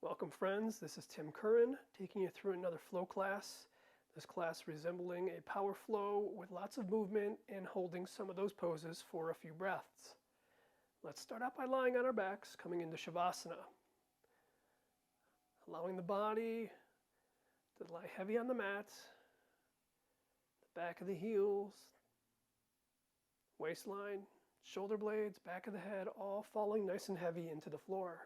Welcome friends, this is Tim Curran taking you through another flow class. This class resembling a power flow with lots of movement and holding some of those poses for a few breaths. Let's start out by lying on our backs, coming into Shavasana. Allowing the body to lie heavy on the mat, the back of the heels, waistline, shoulder blades, back of the head, all falling nice and heavy into the floor.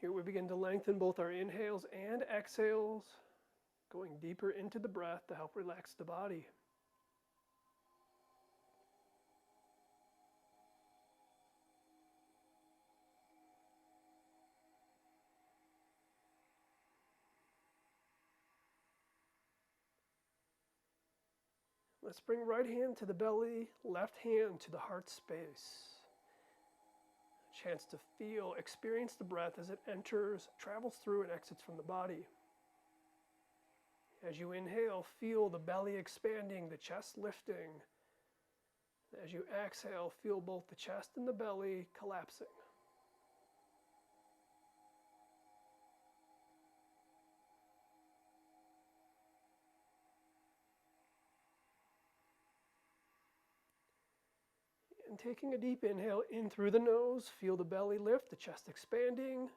Here we begin to lengthen both our inhales and exhales, going deeper into the breath to help relax the body. Let's bring right hand to the belly, left hand to the heart space. A chance to feel, experience the breath as it enters, travels through, and exits from the body. As you inhale, feel the belly expanding, the chest lifting. As you exhale, feel both the chest and the belly collapsing. And taking a deep inhale in through the nose, feel the belly lift, the chest expanding.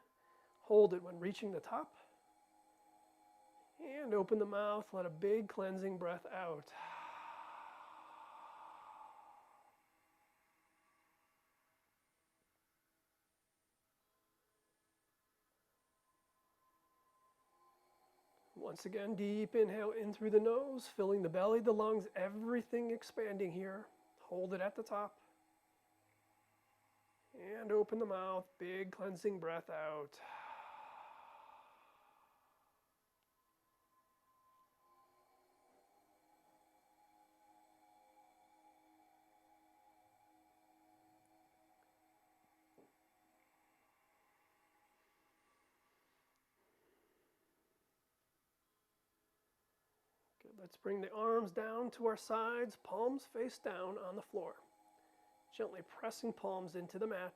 Hold it when reaching the top. And open the mouth, let a big cleansing breath out. Once again, deep inhale in through the nose, filling the belly, the lungs, everything expanding here. Hold it at the top. And open the mouth, big cleansing breath out. Good. Let's bring the arms down to our sides, palms face down on the floor. Gently pressing palms into the mat.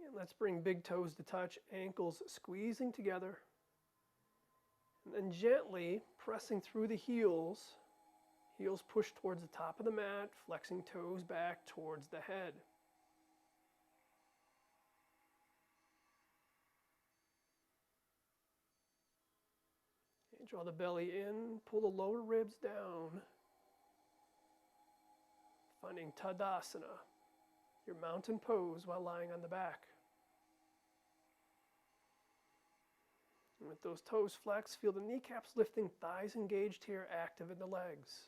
And let's bring big toes to touch, ankles squeezing together. And then gently pressing through the heels. Heels push towards the top of the mat, flexing toes back towards the head. And draw the belly in, pull the lower ribs down. Finding Tadasana, your mountain pose while lying on the back. And with those toes flexed, feel the kneecaps lifting, thighs engaged here, active in the legs.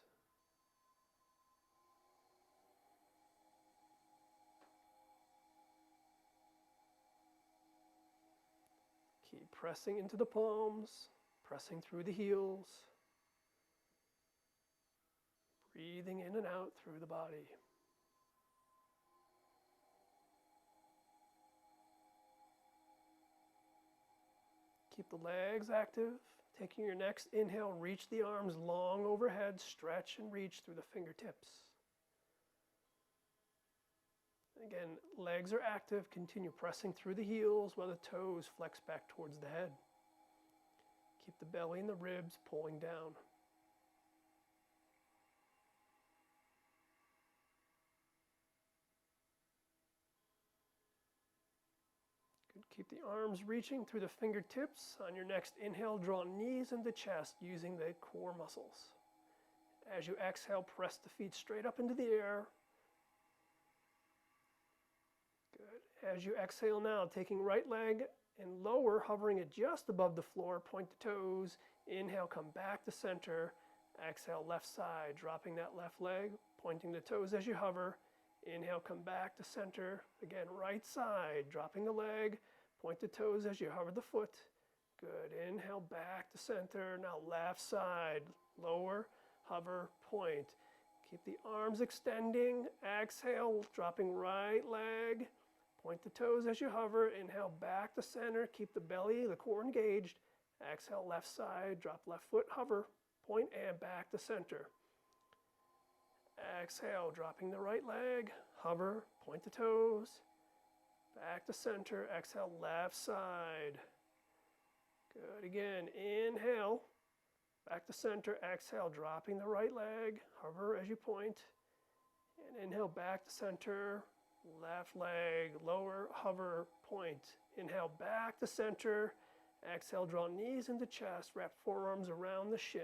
Keep pressing into the palms, pressing through the heels. Breathing in and out through the body. Keep the legs active. Taking your next inhale, reach the arms long overhead, stretch and reach through the fingertips. Again, legs are active. Continue pressing through the heels while the toes flex back towards the head. Keep the belly and the ribs pulling down. Good. Keep the arms reaching through the fingertips. On your next inhale, draw knees into chest using the core muscles. As you exhale, press the feet straight up into the air. Good. As you exhale now, taking right leg and lower, hovering it just above the floor, point the toes. Inhale, come back to center. Exhale, left side, dropping that left leg, pointing the toes as you hover. Inhale, come back to center. Again, right side, dropping the leg, point the toes as you hover the foot. Good. Inhale, back to center. Now left side, lower, hover, point. Keep the arms extending. Exhale, dropping right leg. Point the toes as you hover. Inhale, back to center. Keep the belly, the core engaged. Exhale, left side, drop left foot, hover, point, and back to center. Exhale, dropping the right leg, hover, point the toes, back to center. Exhale, left side. Good, again, inhale, back to center. Exhale, dropping the right leg, hover as you point, and inhale, back to center, left leg, lower, hover, point. Inhale, back to center. Exhale, draw knees into chest, wrap forearms around the shin.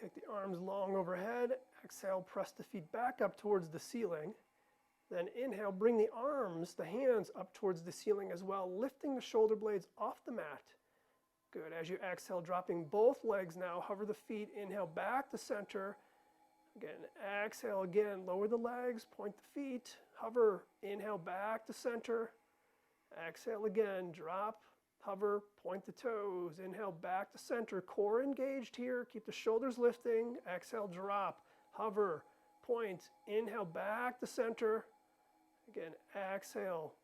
Take the arms long overhead. Exhale, press the feet back up towards the ceiling. Then inhale, bring the arms, the hands up towards the ceiling as well, lifting the shoulder blades off the mat. Good. As you exhale, dropping both legs now, hover the feet. Inhale, back to center. Again, exhale again, lower the legs, point the feet, hover. Inhale, back to center. Exhale again, drop. Hover, point the toes. Inhale, back to center. Core engaged here. Keep the shoulders lifting. Exhale, drop. Hover, point. Inhale, back to center. Again, exhale.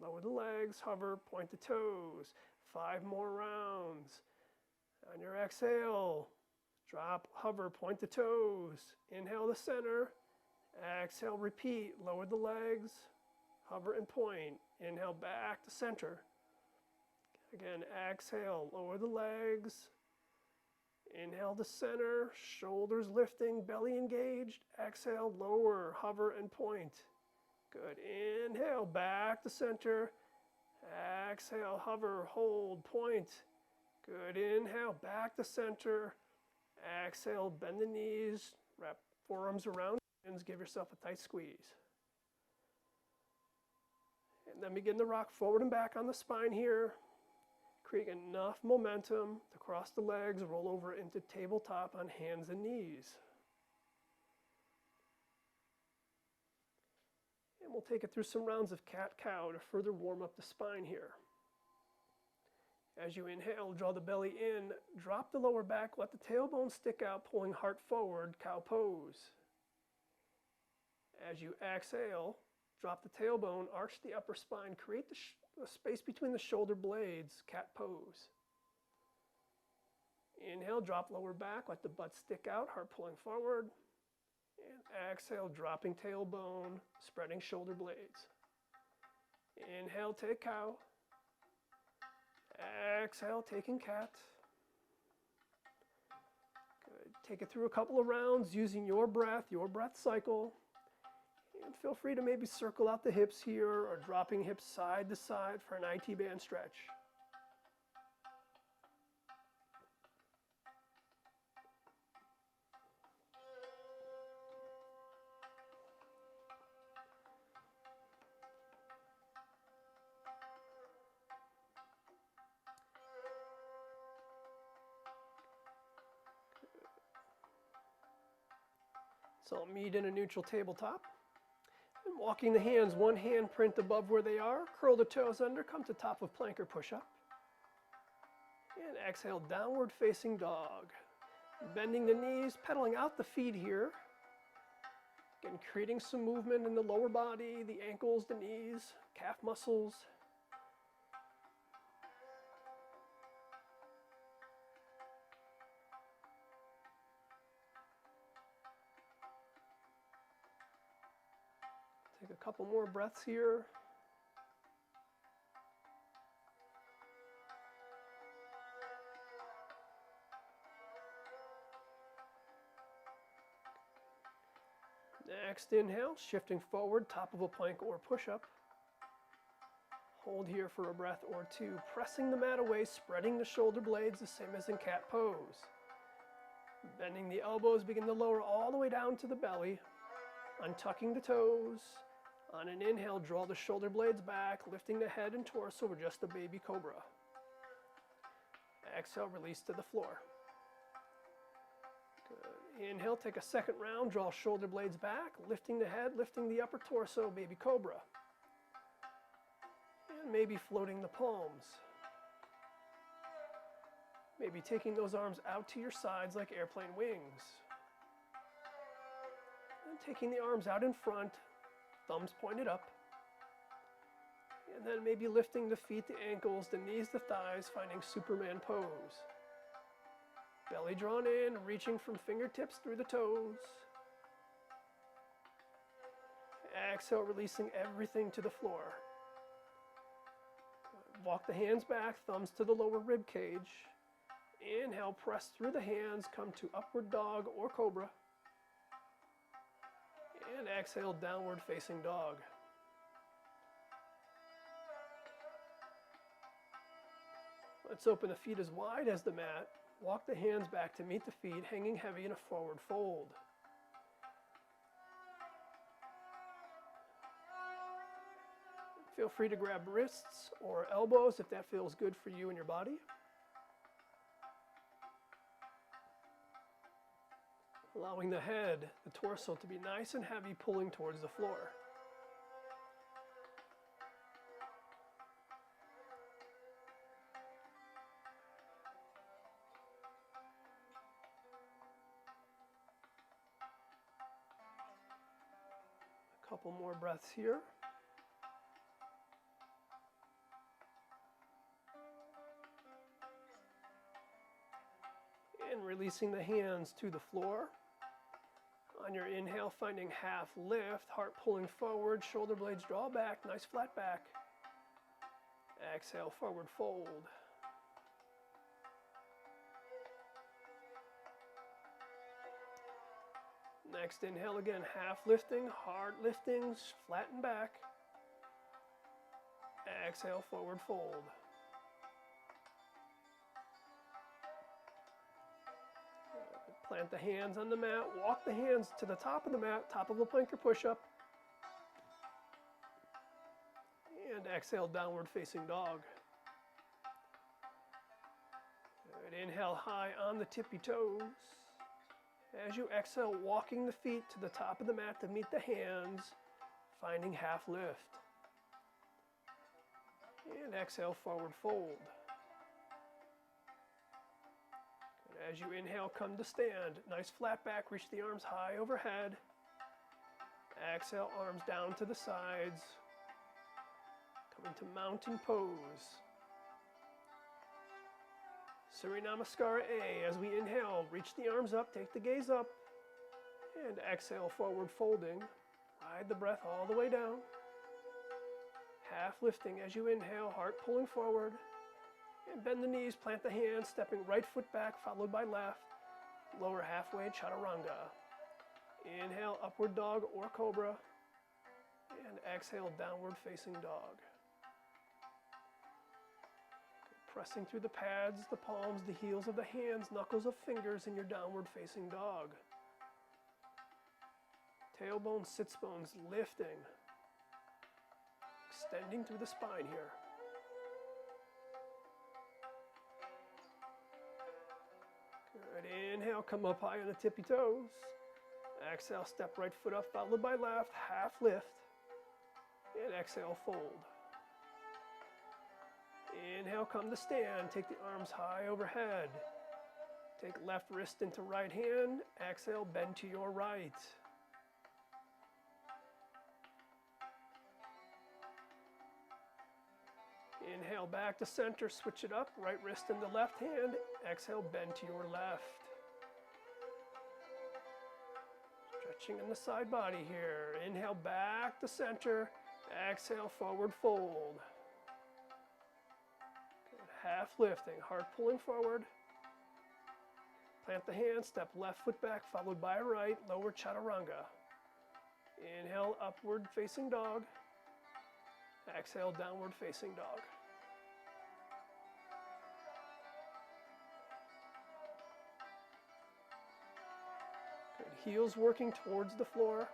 Lower the legs, hover, point the toes. 5 more rounds. On your exhale, drop, hover, point the toes. Inhale to center. Exhale, repeat. Lower the legs, hover and point. Inhale, back to center. Again, exhale, lower the legs. Inhale to center, shoulders lifting, belly engaged. Exhale, lower, hover and point. Good. Inhale, back to center. Exhale, hover, hold, point. Good. Inhale, back to center. Exhale, bend the knees, wrap forearms around shins, give yourself a tight squeeze. And then begin to rock forward and back on the spine here. Create enough momentum to cross the legs, roll over into tabletop on hands and knees. And we'll take it through some rounds of cat-cow to further warm up the spine here. As you inhale, draw the belly in, drop the lower back, let the tailbone stick out, pulling heart forward, cow pose. As you exhale, drop the tailbone, arch the upper spine, create the space between the shoulder blades, cat pose. Inhale, drop lower back, let the butt stick out, heart pulling forward. And exhale, dropping tailbone, spreading shoulder blades. Inhale, take cow. Exhale, taking cat. Good. Take it through a couple of rounds using your breath cycle. And feel free to maybe circle out the hips here or dropping hips side to side for an IT band stretch. So meet in a neutral tabletop. And walking the hands, one hand print above where they are, curl the toes under, come to top of plank or push-up. And exhale, downward facing dog. Bending the knees, pedaling out the feet here. Again, creating some movement in the lower body, the ankles, the knees, calf muscles. Take a couple more breaths here. Next inhale, shifting forward, top of a plank or push-up. Hold here for a breath or two, pressing the mat away, spreading the shoulder blades, the same as in cat pose. Bending the elbows, begin to lower all the way down to the belly, untucking the toes. On an inhale, draw the shoulder blades back, lifting the head and torso for just a baby cobra. Exhale, release to the floor. Good. Inhale, take a second round, draw shoulder blades back, lifting the head, lifting the upper torso, baby cobra. And maybe floating the palms. Maybe taking those arms out to your sides like airplane wings. taking the arms out in front, thumbs pointed up. And then maybe lifting the feet, the ankles, the knees, the thighs, finding Superman pose. Belly drawn in, reaching from fingertips through the toes. Exhale, releasing everything to the floor. Walk the hands back, thumbs to the lower rib cage. Inhale, press through the hands, come to upward dog or cobra. And exhale, downward facing dog. Let's open the feet as wide as the mat. Walk the hands back to meet the feet, hanging heavy in a forward fold. Feel free to grab wrists or elbows if that feels good for you and your body. Allowing the head, the torso to be nice and heavy, pulling towards the floor. A couple more breaths here. And releasing the hands to the floor. On your inhale, finding half lift, heart pulling forward, shoulder blades draw back, nice flat back. Exhale, forward fold. Next inhale again, half lifting, heart lifting, flatten back. Exhale, forward fold. Plant the hands on the mat, walk the hands to the top of the mat, top of a plank or push-up. And exhale, downward facing dog. Good. Inhale high on the tippy toes. As you exhale, walking the feet to the top of the mat to meet the hands, finding half lift. And exhale, forward fold. As you inhale, come to stand. Nice flat back, reach the arms high overhead. Exhale, arms down to the sides. Coming to mountain pose. Surya Namaskara A. As we inhale, reach the arms up, take the gaze up. And exhale, forward folding. Ride the breath all the way down. Half lifting as you inhale, heart pulling forward. And bend the knees, plant the hands, stepping right foot back, followed by left. Lower halfway, chaturanga. Inhale, upward dog or cobra. And exhale, downward facing dog. Pressing through the pads, the palms, the heels of the hands, knuckles of fingers in your downward facing dog. Tailbone, sits bones lifting. Extending through the spine here. Good. Inhale, come up high on the tippy toes. Exhale, step right foot up, followed by left, half lift. And exhale, fold. Inhale, come to stand. Take the arms high overhead. Take left wrist into right hand. Exhale, bend to your right. Inhale, back to center, switch it up. Right wrist in the left hand. Exhale, bend to your left. Stretching in the side body here. Inhale, back to center. Exhale, forward fold. Good. Half lifting, heart pulling forward. Plant the hands, step left foot back, followed by right, lower chaturanga. Inhale, upward facing dog. Exhale, downward facing dog. Good. Heels working towards the floor.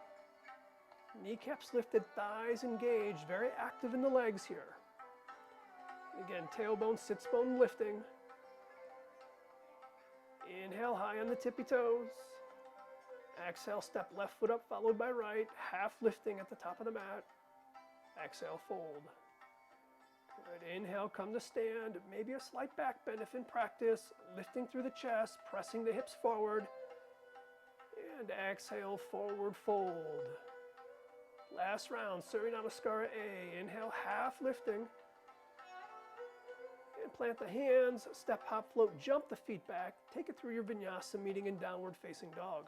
Kneecaps lifted, thighs engaged, very active in the legs here. Again, tailbone, sits bone lifting. Inhale, high on the tippy toes. Exhale, step left foot up, followed by right, half lifting at the top of the mat. Exhale, fold. Good. Inhale, come to stand. Maybe a slight back bend if in practice. Lifting through the chest, pressing the hips forward. And exhale, forward fold. Last round, Surya-Namaskara A. Inhale, half lifting. And plant the hands, step, hop, float, jump the feet back. Take it through your vinyasa, meeting in downward facing dog.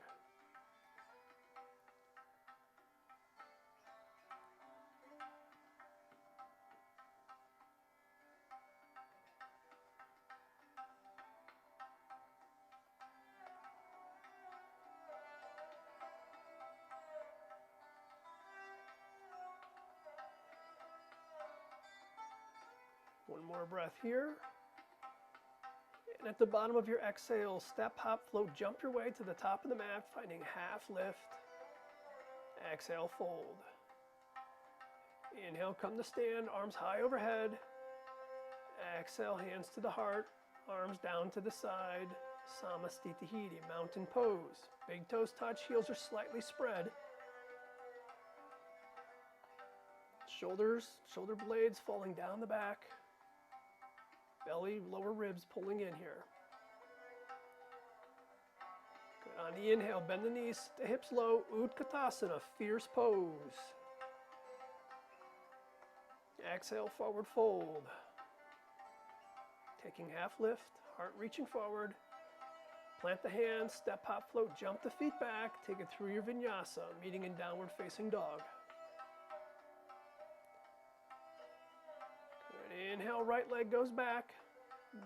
One more breath here. And at the bottom of your exhale, step, hop, float, jump your way to the top of the mat, finding half lift. Exhale, fold. Inhale, come to stand, arms high overhead. Exhale, hands to the heart, arms down to the side. Samastita Hiti, mountain pose. Big toes touch, heels are slightly spread. Shoulders, shoulder blades falling down the back. Belly, lower ribs pulling in here. Good. On the inhale, bend the knees, the hips low, Utkatasana, fierce pose. Exhale, forward fold. Taking half lift, heart reaching forward. Plant the hands, step, hop, float, jump the feet back, take it through your vinyasa, meeting in downward facing dog. Good. Inhale, right leg goes back.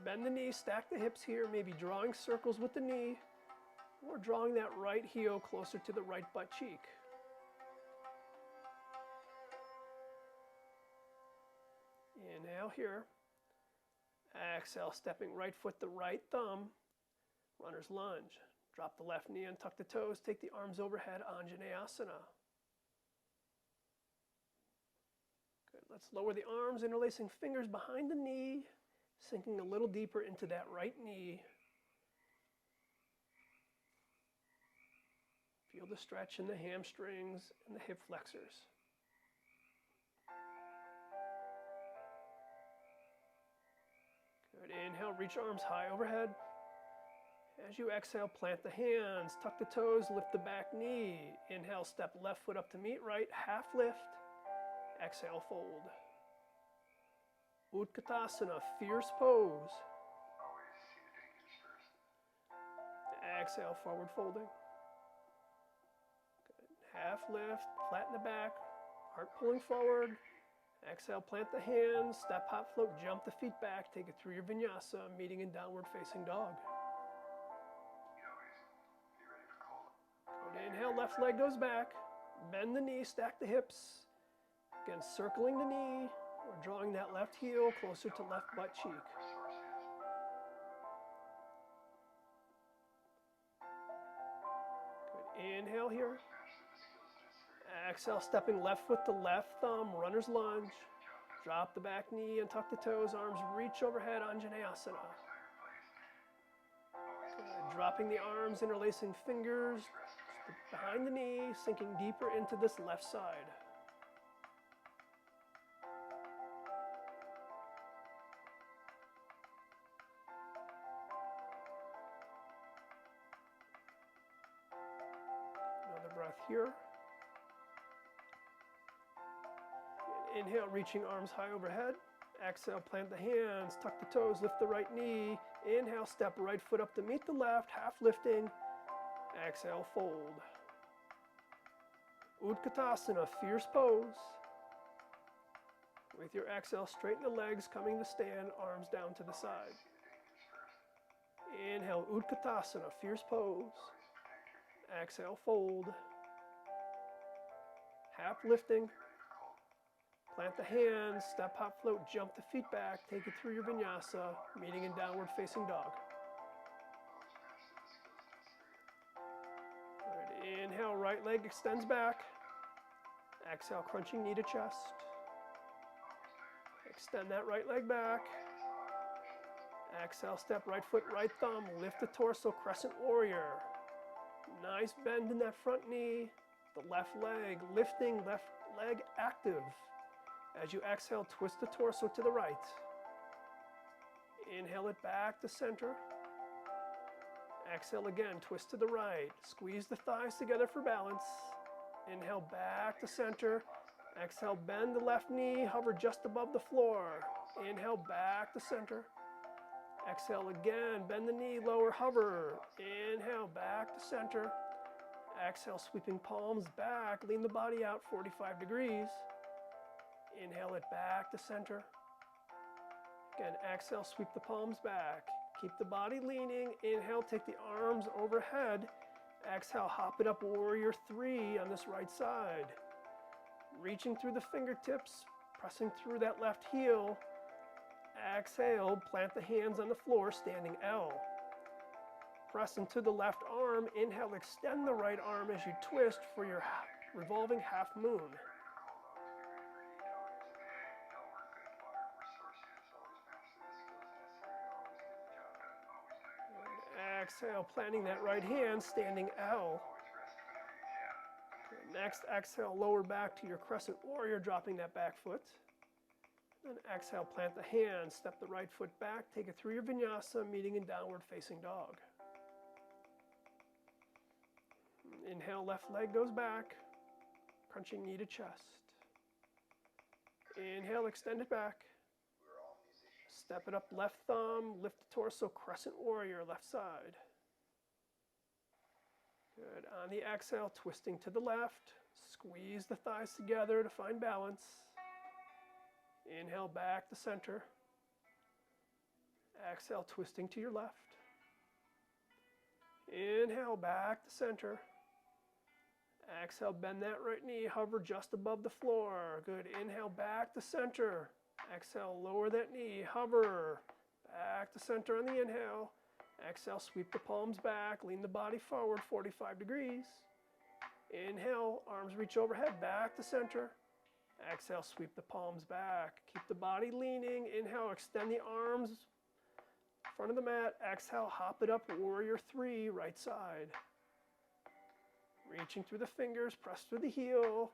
Bend the knee, stack the hips here, maybe drawing circles with the knee, or drawing that right heel closer to the right butt cheek. Inhale here. Exhale, stepping right foot to right thumb. Runner's lunge. Drop the left knee and tuck the toes. Take the arms overhead, Anjaneyasana. Good. Let's lower the arms, interlacing fingers behind the knee, sinking a little deeper into that right knee. Feel the stretch in the hamstrings and the hip flexors. Good. Inhale, reach arms high overhead. As you exhale, plant the hands, tuck the toes, lift the back knee. Inhale, step left foot up to meet right, half lift. Exhale, fold. Utkatasana, fierce pose. Exhale, forward folding. Good. Half lift, flatten the back, heart pulling forward. Exhale, plant the hands, step, hop, float, jump the feet back, take it through your vinyasa, meeting in downward facing dog. Good. Inhale, left leg goes back, bend the knee, stack the hips. Again, circling the knee, or drawing that left heel closer to left butt cheek. Good. Inhale here. Exhale, stepping left foot to left thumb, runner's lunge. Drop the back knee and tuck the toes, arms reach overhead, Anjaneyasana. Good. Dropping the arms, interlacing fingers behind the knee, sinking deeper into this left side. Another breath here. Inhale, reaching arms high overhead. Exhale, plant the hands, tuck the toes, lift the right knee. Inhale, step right foot up to meet the left, half lifting. Exhale, fold. Utkatasana, fierce pose. With your exhale, straighten the legs, coming to stand, arms down to the side. Inhale, Utkatasana, fierce pose. Exhale, fold. Half lifting. Plant the hands, step, hop, float, jump the feet back, take it through your vinyasa, meeting in downward facing dog. Good. Inhale, right leg extends back. Exhale, crunching knee to chest. Extend that right leg back. Exhale, step right foot, right thumb, lift the torso, crescent warrior. Nice bend in that front knee. The left leg lifting, left leg active. As you exhale, twist the torso to the right. Inhale it back to center. Exhale again, twist to the right. Squeeze the thighs together for balance. Inhale, back to center. Exhale, bend the left knee, hover just above the floor. Inhale, back to center. Exhale again, bend the knee, lower, hover. Inhale, back to center. Exhale, sweeping palms back, lean the body out 45 degrees. Inhale it back to center. Again, exhale, sweep the palms back. Keep the body leaning. Inhale, take the arms overhead. Exhale, hop it up, warrior three on this right side. Reaching through the fingertips, pressing through that left heel. Exhale, plant the hands on the floor, standing L. Press into the left arm. Inhale, extend the right arm as you twist for your revolving half moon. And exhale, planting that right hand, standing L. Next, exhale, lower back to your crescent warrior, dropping that back foot. Then exhale, plant the hands, step the right foot back, take it through your vinyasa, meeting in downward facing dog. Inhale, left leg goes back, crunching knee to chest. Inhale, extend it back. Step it up, left thumb, lift the torso, crescent warrior, left side. Good. On the exhale, twisting to the left. Squeeze the thighs together to find balance. Inhale, back to center. Exhale, twisting to your left. Inhale, back to center. Exhale, bend that right knee, hover just above the floor. Good. Inhale, back to center. Exhale, lower that knee, hover. Back to center on the inhale. Exhale, sweep the palms back, lean the body forward 45 degrees. Inhale, arms reach overhead, back to center. Exhale, sweep the palms back. Keep the body leaning. Inhale, extend the arms in front of the mat. Exhale, hop it up, warrior three, right side. Reaching through the fingers, press through the heel.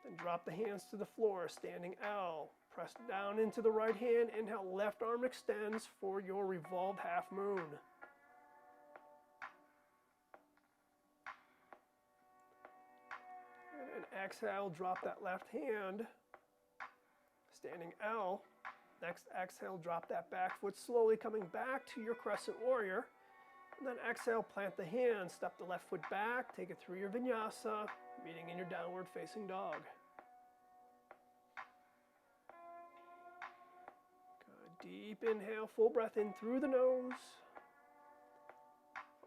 Then drop the hands to the floor, standing L. Press down into the right hand. Inhale, left arm extends for your revolved half moon. And exhale, drop that left hand, standing L. Next exhale, drop that back foot slowly, coming back to your crescent warrior. And then exhale, plant the hand, step the left foot back, take it through your vinyasa, meeting in your downward facing dog. Good. Deep inhale, full breath in through the nose.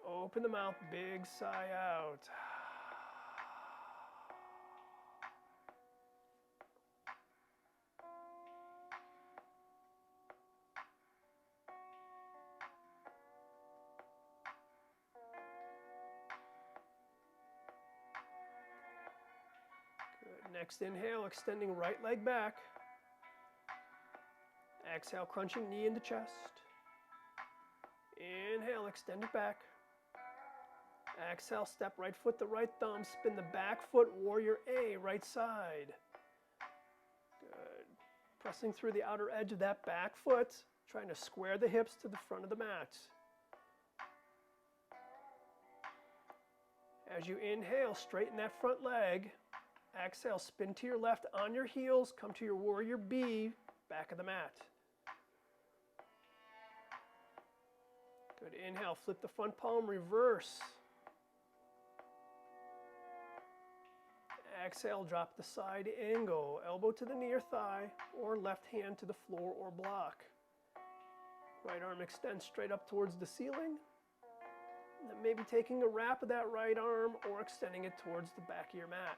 Open the mouth, big sigh out. Next inhale, extending right leg back. Exhale, crunching knee into chest. Inhale, extend it back. Exhale, step right foot to right thumb, spin the back foot, warrior A, right side. Good. Pressing through the outer edge of that back foot, trying to square the hips to the front of the mat. As you inhale, straighten that front leg. Exhale, spin to your left on your heels, come to your warrior B, back of the mat. Good. Inhale, flip the front palm, reverse. Exhale, drop the side angle, elbow to the knee or thigh, or left hand to the floor or block. Right arm extends straight up towards the ceiling. And then maybe taking a wrap of that right arm or extending it towards the back of your mat.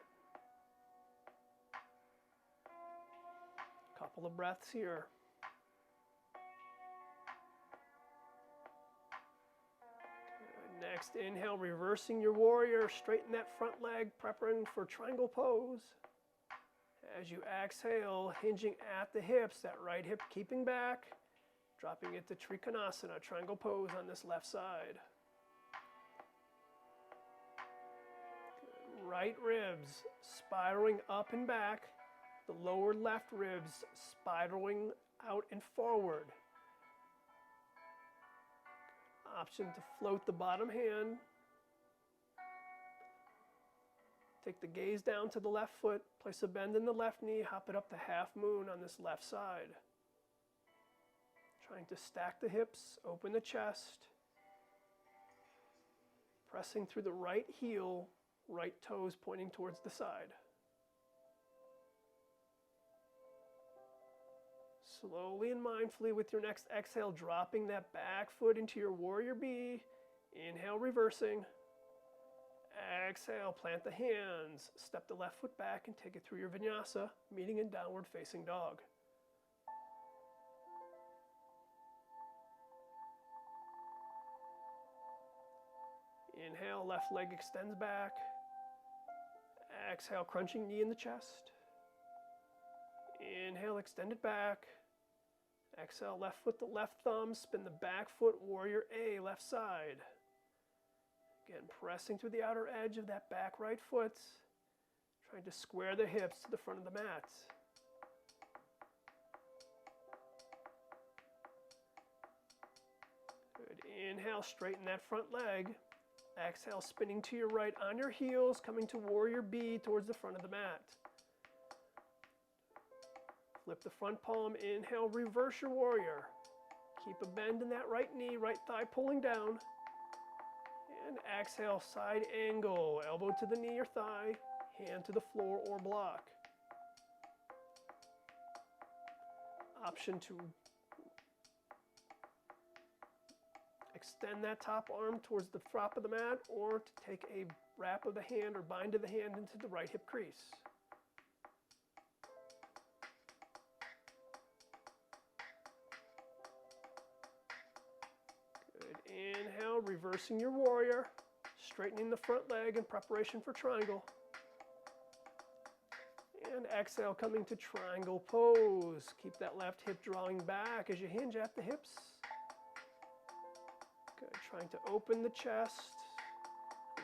Couple of breaths here. Good. Next, inhale, reversing your warrior, straighten that front leg, preparing for triangle pose. As you exhale, hinging at the hips, that right hip keeping back, dropping it to Trikonasana, triangle pose on this left side. Good. Right ribs spiraling up and back. The lower left ribs spiraling out and forward. Option to float the bottom hand. Take the gaze down to the left foot, place a bend in the left knee, hop it up to half moon on this left side. Trying to stack the hips, open the chest, pressing through the right heel, right toes pointing towards the side. Slowly and mindfully with your next exhale, dropping that back foot into your warrior B. Inhale, reversing. Exhale, plant the hands, step the left foot back and take it through your vinyasa, meeting in downward facing dog. Inhale, left leg extends back. Exhale, crunching knee in the chest. Inhale, extend it back. Exhale, left foot to left thumb, spin the back foot, warrior A, left side. Again, pressing through the outer edge of that back right foot, trying to square the hips to the front of the mat. Good. Inhale, straighten that front leg. Exhale, spinning to your right on your heels, coming to warrior B towards the front of the mat. Flip the front palm, inhale, reverse your warrior. Keep a bend in that right knee, right thigh pulling down. And exhale, side angle, elbow to the knee or thigh, hand to the floor or block. Option to extend that top arm towards the top of the mat, or to take a wrap of the hand or bind of the hand into the right hip crease. Inhale, reversing your warrior, straightening the front leg in preparation for triangle. And exhale, coming to triangle pose. Keep that left hip drawing back as you hinge at the hips. Good, trying to open the chest.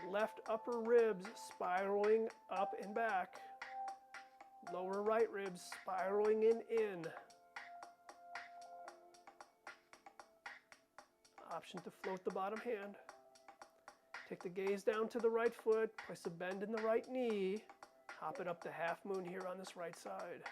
Left upper ribs spiraling up and back. Lower right ribs spiraling in. Option to float the bottom hand. Take the gaze down to the right foot, place a bend in the right knee, hop it up to half moon here on this right side.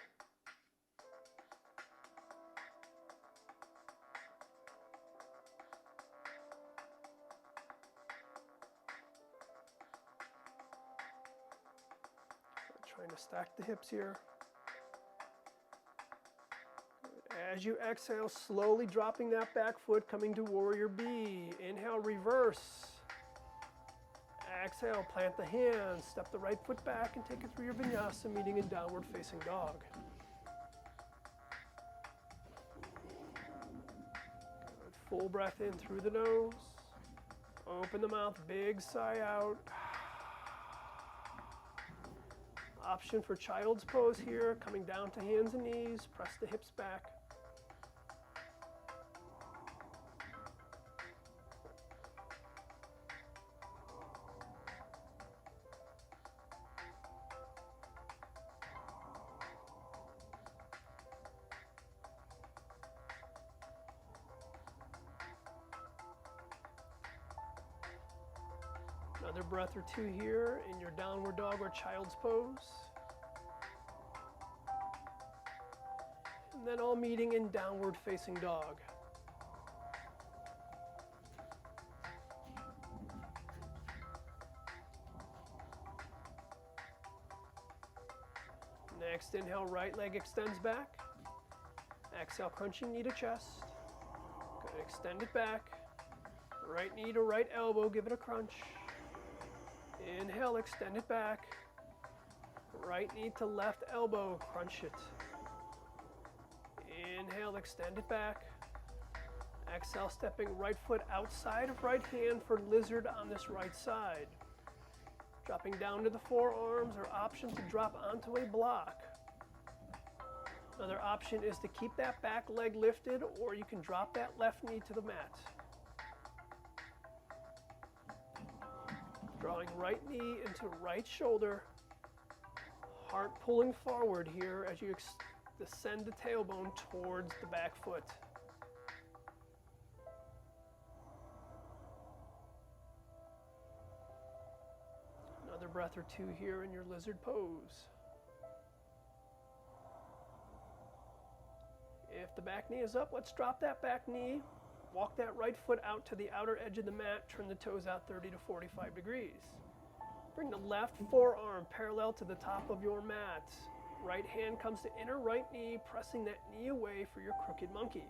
Trying to stack the hips here. As you exhale, slowly dropping that back foot, coming to warrior B. Inhale, reverse. Exhale, plant the hands, step the right foot back and take it through your vinyasa, meeting in downward facing dog. Good. Full breath in through the nose. Open the mouth, big sigh out. Option for child's pose here, coming down to hands and knees, press the hips back. Another breath or two here in your downward dog or child's pose. And then all meeting in downward facing dog. Next inhale, right leg extends back. Exhale, crunching knee to chest. Good, extend it back. Right knee to right elbow, give it a crunch. Inhale, extend it back. Right knee to left elbow, crunch it. Inhale, extend it back. Exhale, stepping right foot outside of right hand for lizard on this right side. Dropping down to the forearms, or option to drop onto a block. Another option is to keep that back leg lifted, or you can drop that left knee to the mat. Drawing right knee into right shoulder, heart pulling forward here as you descend the tailbone towards the back foot. breath or two here in your lizard pose. If the back knee is up, let's drop that back knee. Walk that right foot out to the outer edge of the mat. Turn the toes out 30 to 45 degrees. Bring the left forearm parallel to the top of your mat. Right hand comes to inner right knee, pressing that knee away for your crooked monkey.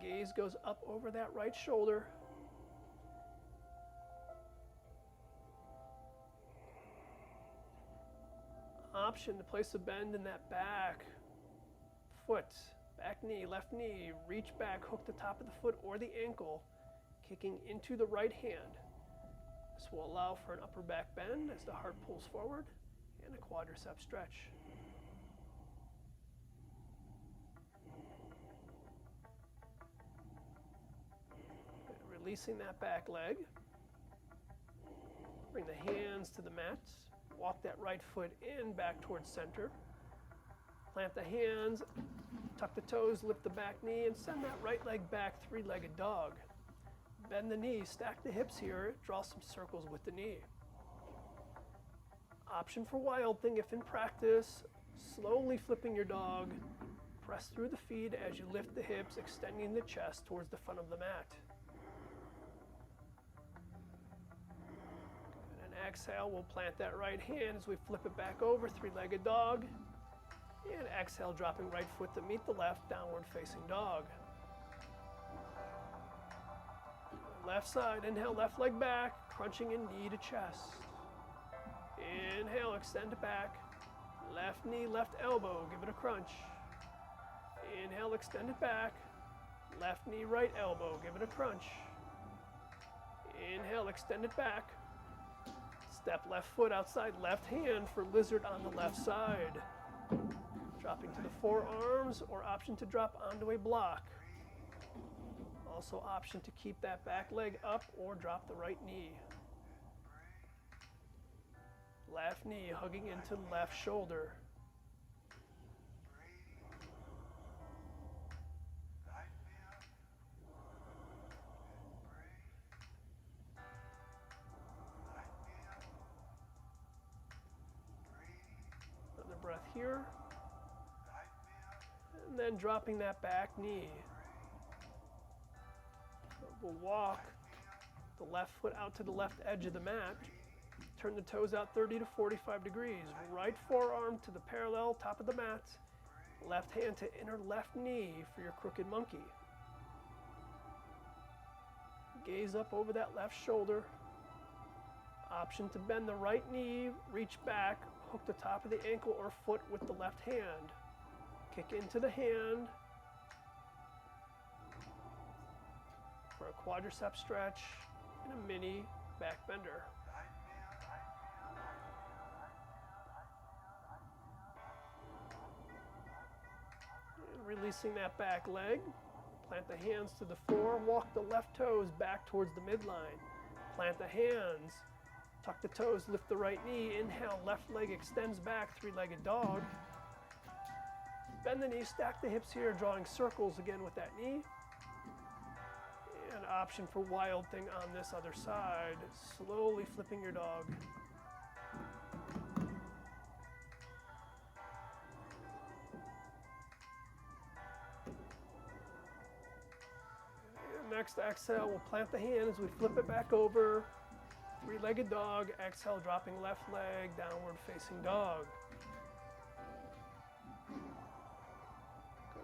Gaze goes up over that right shoulder. Option to place a bend in that back foot, back knee, left knee. Reach back, hook the top of the foot or the ankle, kicking into the right hand. This will allow for an upper back bend as the heart pulls forward and a quadricep stretch. Releasing that back leg. Bring the hands to the mat. Walk that right foot in, back towards center. Plant the hands, tuck the toes, lift the back knee, and send that right leg back, three-legged dog. Bend the knee, stack the hips here, draw some circles with the knee. Option for Wild Thing if in practice, slowly flipping your dog. Press through the feet as you lift the hips, extending the chest towards the front of the mat. And exhale, we'll plant that right hand as we flip it back over, three-legged dog. And exhale, dropping right foot to meet the left, downward facing dog. Left side, inhale, left leg back, crunching in knee to chest. Inhale, extend it back. Left knee, left elbow, give it a crunch. Inhale, extend it back. Left knee, right elbow, give it a crunch. Inhale, extend it back. Step left foot outside left hand for lizard on the left side. Dropping to the forearms or option to drop onto a block. Also option to keep that back leg up or drop the right knee. Left knee hugging into the left shoulder. Another breath here. And then dropping that back knee. We'll walk the left foot out to the left edge of the mat. Turn the toes out 30 to 45 degrees. Right forearm to the parallel top of the mat. Left hand to inner left knee for your crooked monkey. Gaze up over that left shoulder. Option to bend the right knee, reach back, hook the top of the ankle or foot with the left hand. Kick into the hand for a quadricep stretch and a mini back bender. And releasing that back leg, plant the hands to the floor, walk the left toes back towards the midline. Plant the hands, tuck the toes, lift the right knee, inhale, left leg extends back, three-legged dog. Bend the knee, stack the hips here, drawing circles again with that knee. And option for Wild Thing on this other side, slowly flipping your dog. And next exhale, we'll plant the hand as we flip it back over. Three-legged dog, exhale, dropping left leg, downward facing dog.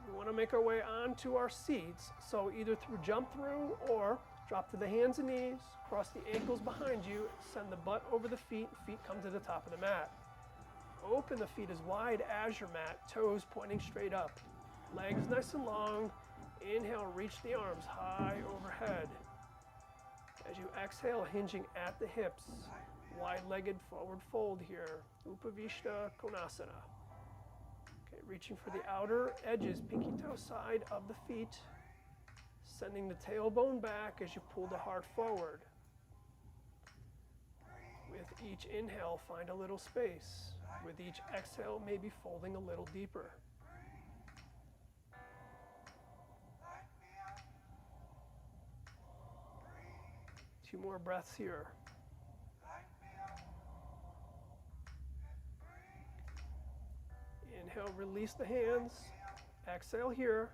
We want to make our way onto our seats, so either through jump through or drop to the hands and knees, cross the ankles behind you, send the butt over the feet come to the top of the mat. Open the feet as wide as your mat, toes pointing straight up. Legs nice and long. Inhale, reach the arms high overhead. As you exhale, hinging at the hips, wide-legged forward fold here, Upavishta Konasana. Reaching for the outer edges, pinky toe side of the feet, sending the tailbone back as you pull the heart forward. With each inhale, find a little space. With each exhale, maybe folding a little deeper. Two more breaths here. Exhale, release the hands. Exhale here.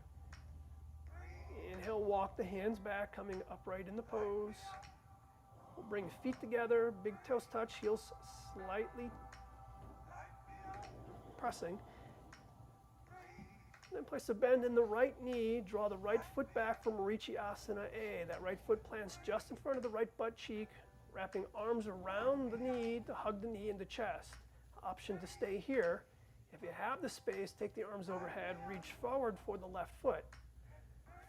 Inhale, walk the hands back, coming upright in the pose. We'll bring feet together, big toes touch, heels slightly pressing. Then place a bend in the right knee, draw the right foot back from Marichiasana A. That right foot plants just in front of the right butt cheek, wrapping arms around the knee to hug the knee into chest. Option to stay here. If you have the space, take the arms overhead, reach forward for the left foot.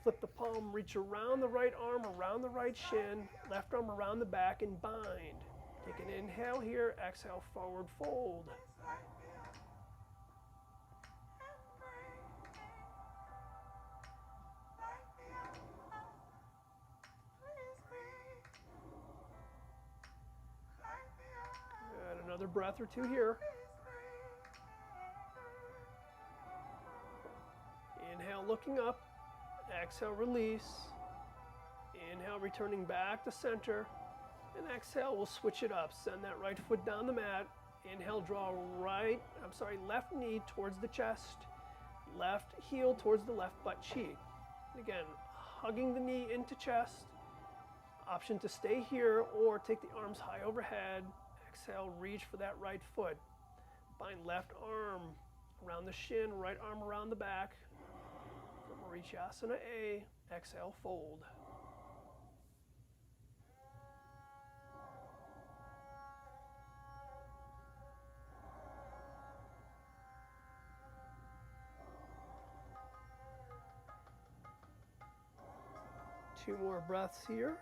Flip the palm, reach around the right arm, around the right shin, left arm around the back and bind. Take an inhale here, exhale, forward fold. Good, another breath or two here. Inhale, looking up. Exhale, release. Inhale, returning back to center. And exhale, we'll switch it up. Send that right foot down the mat. Inhale, draw left knee towards the chest. Left heel towards the left butt cheek. Again, hugging the knee into chest. Option to stay here or take the arms high overhead. Exhale, reach for that right foot. Bind left arm around the shin, right arm around the back. Marichiasana A, exhale, fold. Two more breaths here.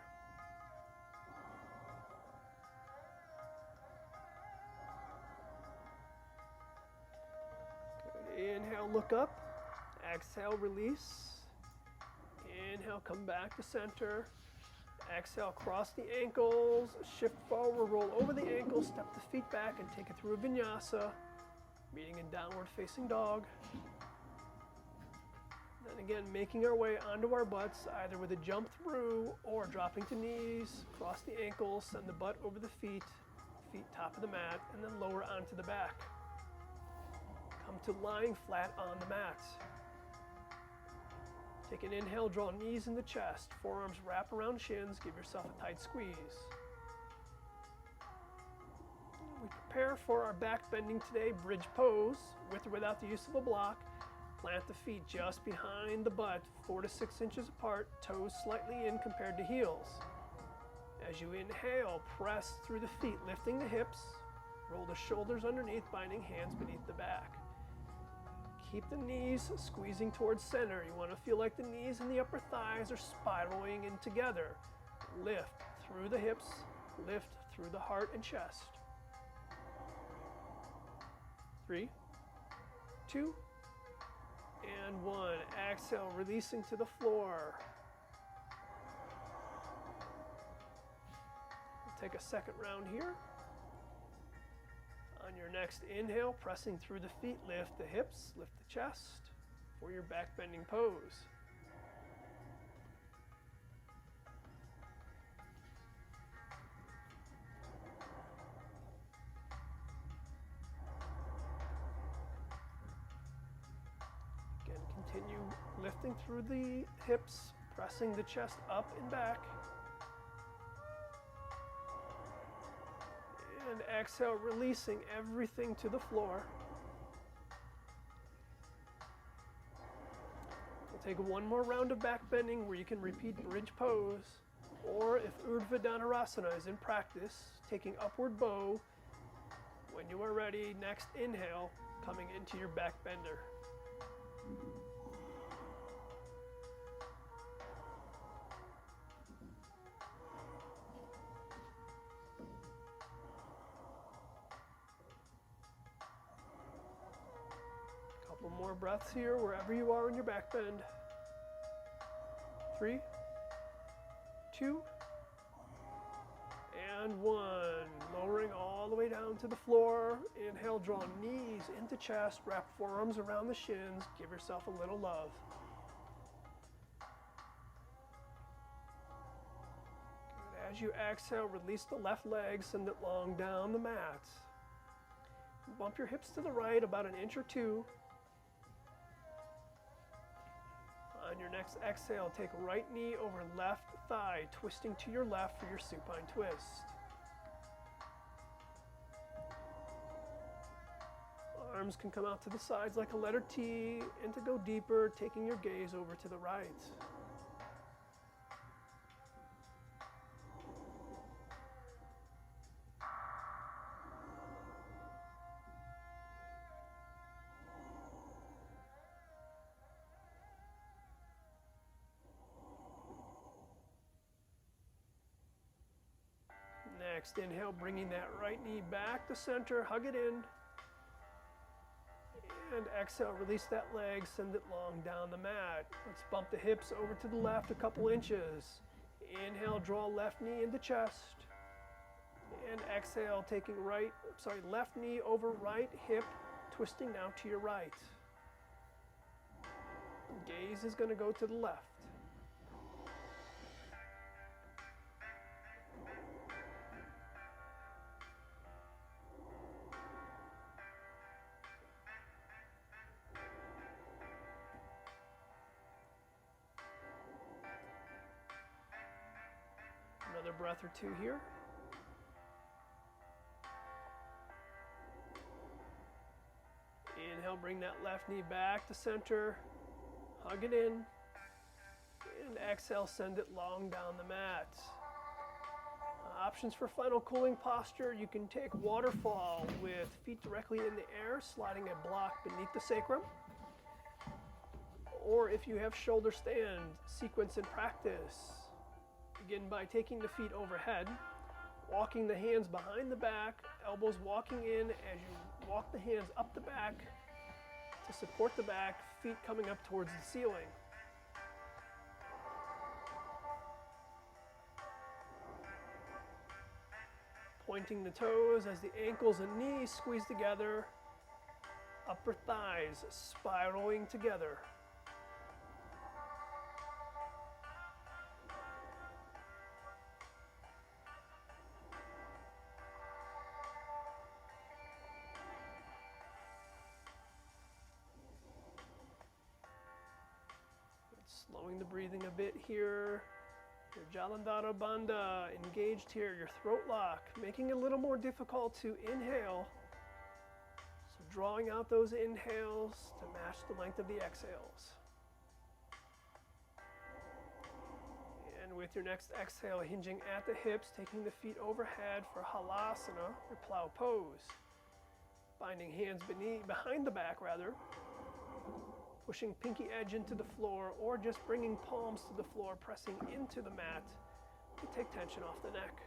Good. Inhale, look up. Exhale, release. Inhale, come back to center. Exhale, cross the ankles, shift forward, roll over the ankles, step the feet back and take it through a vinyasa, meeting in downward facing dog. Then again, making our way onto our butts, either with a jump through or dropping to knees, cross the ankles, send the butt over the feet top of the mat, and then lower onto the back. Come to lying flat on the mat. Take an inhale, draw knees in the chest, forearms wrap around shins, give yourself a tight squeeze. We prepare for our back bending today, bridge pose, with or without the use of a block. Plant the feet just behind the butt, 4 to 6 inches apart, toes slightly in compared to heels. As you inhale, press through the feet, lifting the hips, roll the shoulders underneath, binding hands beneath the back. Keep the knees squeezing towards center. You want to feel like the knees and the upper thighs are spiraling in together. Lift through the hips, lift through the heart and chest. 3, 2, and 1. Exhale, releasing to the floor. We'll take a second round here. On your next inhale, pressing through the feet, lift the hips, lift the chest for your back bending pose. Again, continue lifting through the hips, pressing the chest up and back. And exhale, releasing everything to the floor. We'll take one more round of back bending where you can repeat bridge pose, or if Urdhva Dhanurasana is in practice, taking upward bow. When you are ready, next inhale, coming into your back bender. Couple more breaths here, wherever you are in your back bend. 3, 2, and 1. Lowering all the way down to the floor. Inhale, draw knees into chest, wrap forearms around the shins. Give yourself a little love. Good. As you exhale, release the left leg, send it long down the mat. Bump your hips to the right about an inch or two. On your next exhale, take right knee over left thigh, twisting to your left for your supine twist. Arms can come out to the sides like a letter T, and to go deeper, taking your gaze over to the right. Next, inhale, bringing that right knee back to center, hug it in. And exhale, release that leg, send it long down the mat. Let's bump the hips over to the left a couple inches. Inhale, draw left knee into chest. And exhale, taking left knee over right hip, twisting now to your right. Gaze is going to go to the left. Another breath or two here. Inhale, bring that left knee back to center, hug it in, and exhale, send it long down the mat. Options for final cooling posture, you can take waterfall with feet directly in the air, sliding a block beneath the sacrum. Or if you have shoulder stand, sequence in practice. Begin by taking the feet overhead, walking the hands behind the back, elbows walking in as you walk the hands up the back to support the back, feet coming up towards the ceiling. Pointing the toes as the ankles and knees squeeze together, upper thighs spiraling together. Slowing the breathing a bit here. Your Jalandhara Bandha engaged here, your throat lock, making it a little more difficult to inhale. So drawing out those inhales to match the length of the exhales. And with your next exhale, hinging at the hips, taking the feet overhead for Halasana, or plow pose. Binding hands behind the back rather. Pushing pinky edge into the floor or just bringing palms to the floor, pressing into the mat to take tension off the neck.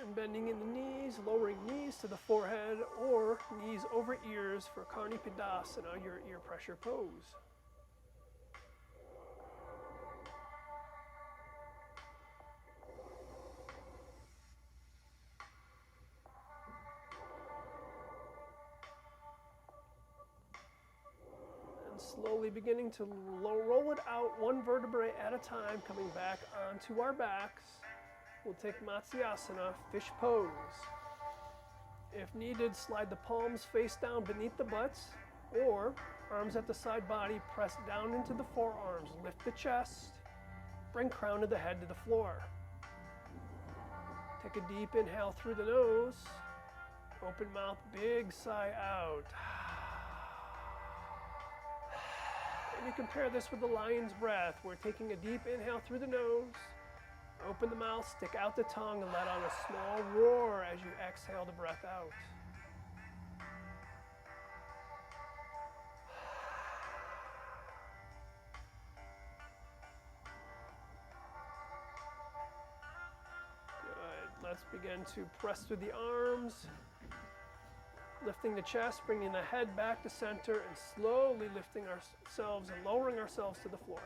And bending in the knees, lowering knees to the forehead or knees over ears for Karnipidasana, your ear pressure pose. And slowly beginning to roll it out one vertebrae at a time, coming back onto our backs. We'll take Matsyasana, fish pose. If needed, slide the palms face down beneath the butts, or arms at the side body, press down into the forearms, lift the chest, bring crown of the head to the floor. Take a deep inhale through the nose, open mouth, big sigh out. And you compare this with the lion's breath. We're taking a deep inhale through the nose, open the mouth, stick out the tongue, and let out a small roar as you exhale the breath out. Good. Let's begin to press through the arms, lifting the chest, bringing the head back to center, and slowly lifting ourselves and lowering ourselves to the floor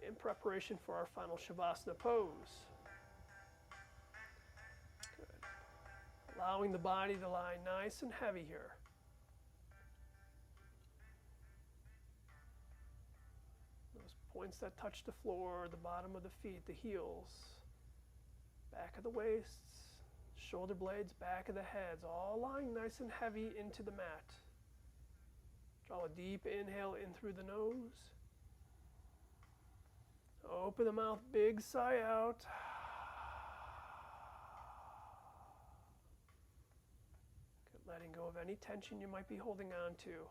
in preparation for our final Shavasana pose. Good. Allowing the body to lie nice and heavy here. points that touch the floor, the bottom of the feet, the heels, back of the waists, shoulder blades, back of the heads, all lying nice and heavy into the mat. Draw a deep inhale in through the nose. Open the mouth, big sigh out. Good, letting go of any tension you might be holding on to.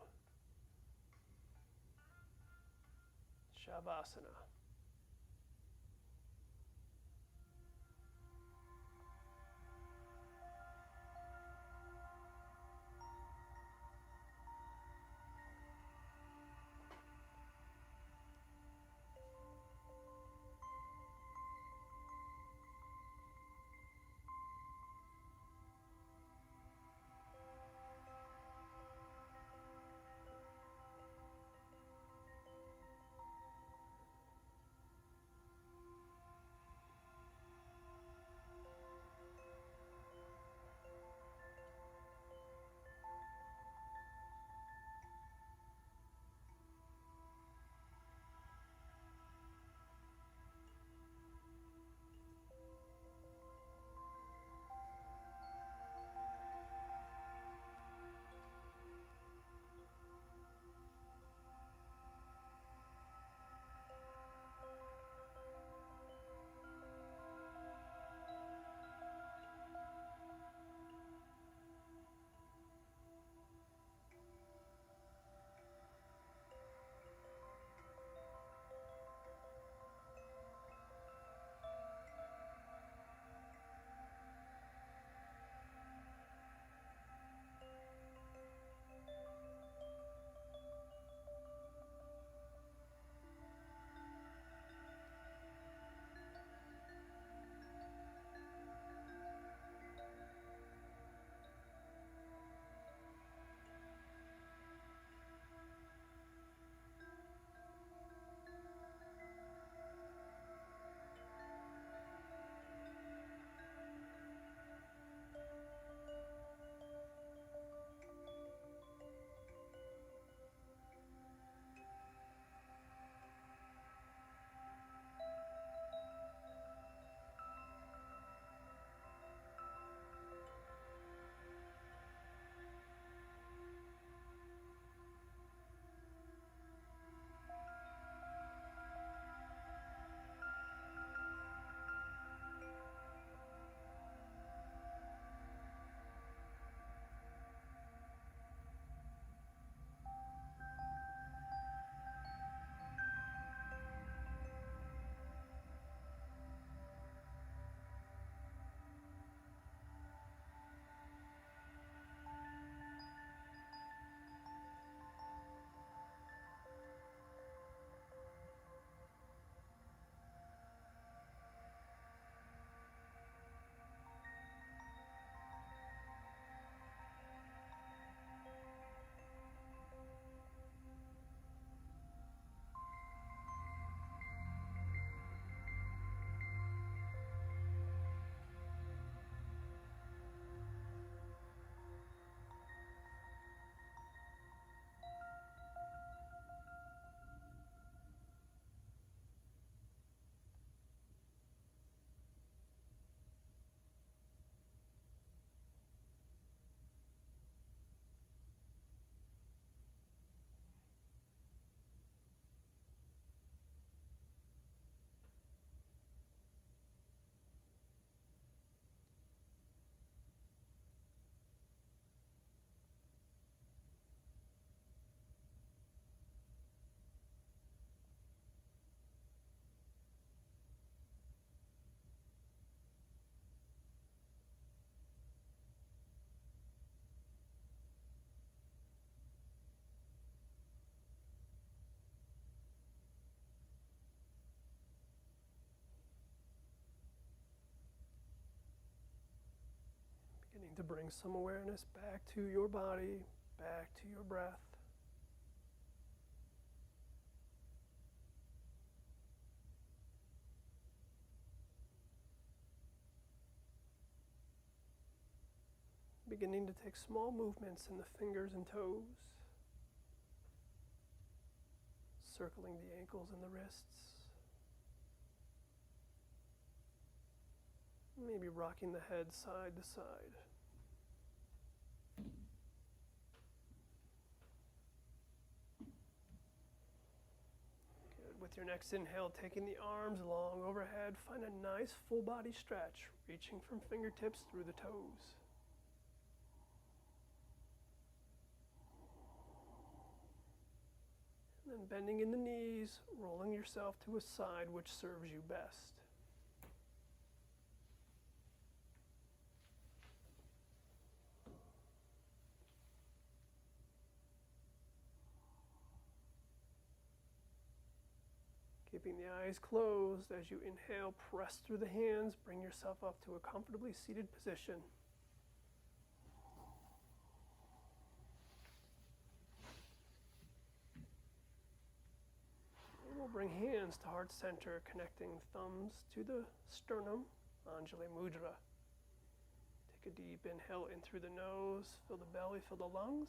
Shavasana. Beginning to bring some awareness back to your body, back to your breath. Beginning to take small movements in the fingers and toes, circling the ankles and the wrists. Maybe rocking the head side to side. Good. With your next inhale, taking the arms long overhead, find a nice full body stretch, reaching from fingertips through the toes. And then bending in the knees, rolling yourself to a side which serves you best. Keeping the eyes closed as you inhale, press through the hands, bring yourself up to a comfortably seated position. And we'll bring hands to heart center, connecting thumbs to the sternum, Anjali Mudra. Take a deep inhale in through the nose, fill the belly, fill the lungs.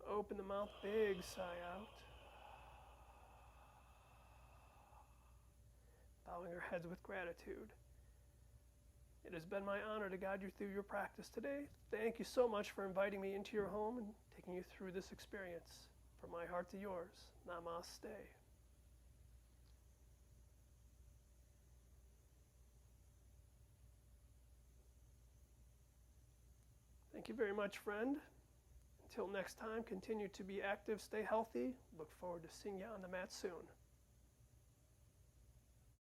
Open the mouth, big sigh out. Bowing your heads with gratitude. It has been my honor to guide you through your practice today. Thank you so much for inviting me into your home and taking you through this experience. From my heart to yours, namaste. Thank you very much, friend. Until next time, continue to be active, stay healthy. Look forward to seeing you on the mat soon.